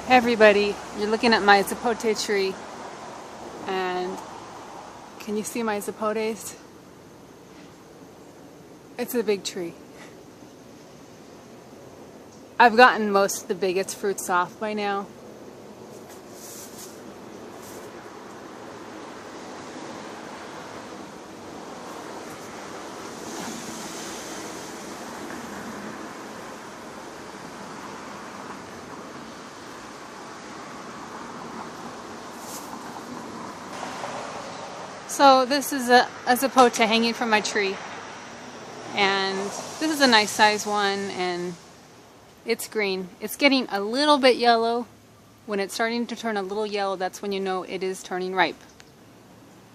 Hey everybody, you're looking at my sapote tree, and can you see my sapotes? It's a big tree. I've gotten most of the biggest fruits off by now. So this is a sapote hanging from my tree, and this is a nice size one, and it's green. It's getting a little bit yellow. When it's starting to turn a little yellow, that's when you know it is turning ripe.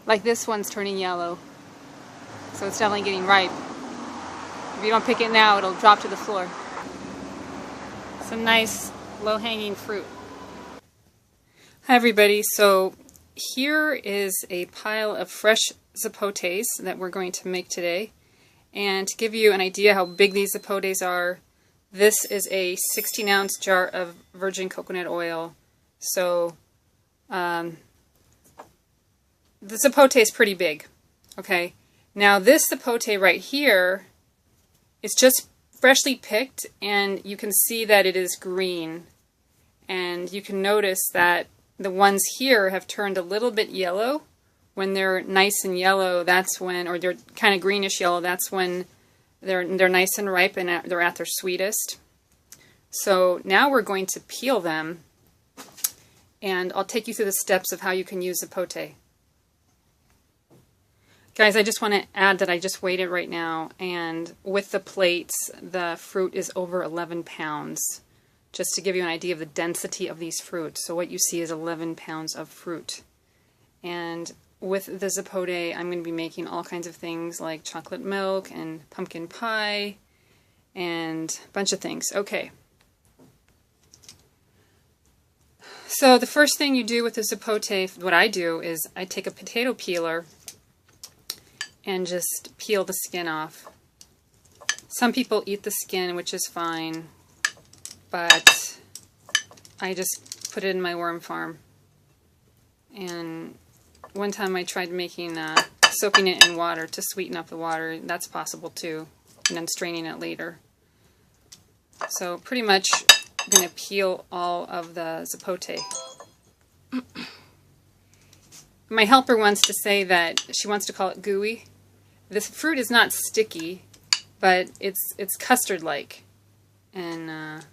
Like this one's turning yellow, so it's definitely getting ripe. If you don't pick it now, it'll drop to the floor. Some nice low-hanging fruit. Hi everybody, so here is a pile of fresh sapotes that we're going to make today. And to give you an idea how big these sapotes are, this is a 16-ounce jar of virgin coconut oil. So the sapote is pretty big. Okay, now this sapote right here is just freshly picked, and you can see that it is green. And you can notice that the ones here have turned a little bit yellow. When they're nice and yellow, that's when, or they're kind of greenish yellow, that's when they're nice and ripe and they're at their sweetest. So now we're going to peel them, and I'll take you through the steps of how you can use sapote. Guys, I just want to add that I just weighed it right now, and with the plates, the fruit is over 11 pounds. Just to give you an idea of the density of these fruits. So what you see is 11 pounds of fruit. And with the sapote, I'm going to be making all kinds of things like chocolate milk and pumpkin pie and a bunch of things. Okay. So the first thing you do with the sapote, what I do is I take a potato peeler and just peel the skin off. Some people eat the skin, which is fine, but I just put it in my worm farm. And one time I tried making soaking it in water to sweeten up the water. That's possible too, and then straining it later. So pretty much I'm going to peel all of the sapote. My helper wants to say that she wants to call it gooey. This fruit is not sticky, but it's custard-like, and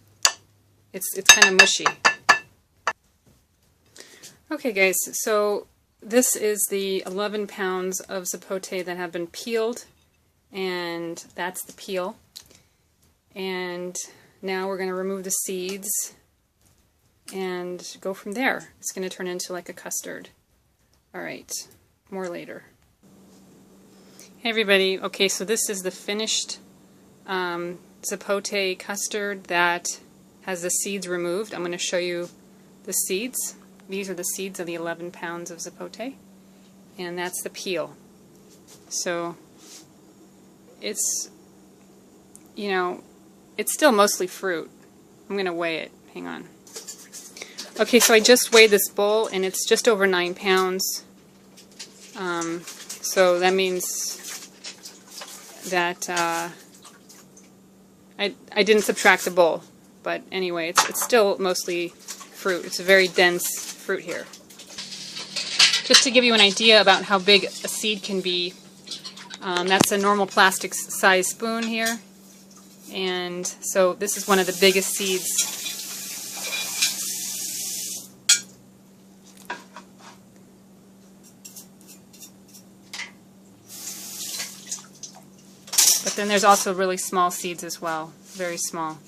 it's kind of mushy. Okay guys, so this is the 11 pounds of sapote that have been peeled, and that's the peel. And now we're going to remove the seeds and go from there. It's going to turn into like a custard. Alright, more later. Hey everybody, okay, so this is the finished sapote custard that has the seeds removed. I'm going to show you the seeds. These are the seeds of the 11 pounds of sapote, and that's the peel. So it's, you know, it's still mostly fruit. I'm going to weigh it. Hang on. Okay, so I just weighed this bowl, and it's just over 9 pounds. So that means that I didn't subtract the bowl. But anyway, it's still mostly fruit. It's a very dense fruit here. Just to give you an idea about how big a seed can be, that's a normal plastic size spoon here. And so this is one of the biggest seeds. But then there's also really small seeds as well, very small.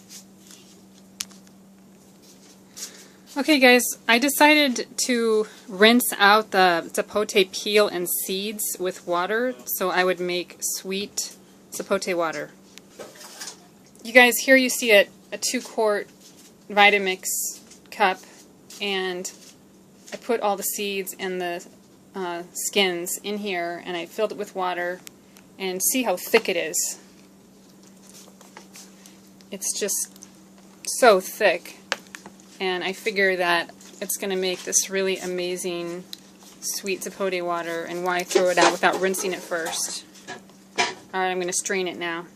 Okay guys, I decided to rinse out the sapote peel and seeds with water so I would make sweet sapote water. You guys, here you see a 2-quart Vitamix cup, and I put all the seeds and the skins in here, and I filled it with water, and see how thick it is. It's just so thick. and I figure that it's going to make this really amazing sweet sapote water, and why throw it out without rinsing it first. Alright, I'm going to strain it now.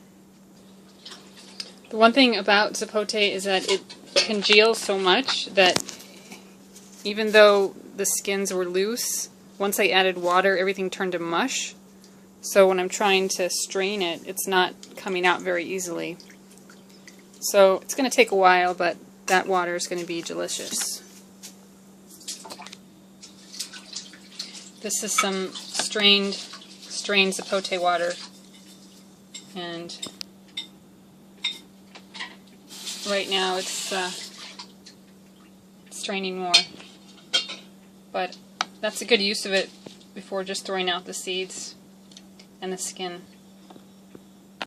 The one thing about sapote is that it congeals so much that even though the skins were loose, once I added water, everything turned to mush. So when I'm trying to strain it, it's not coming out very easily. So it's going to take a while, but that water is going to be delicious. This is some strained sapote water, and right now it's straining more. But that's a good use of it before just throwing out the seeds and the skin.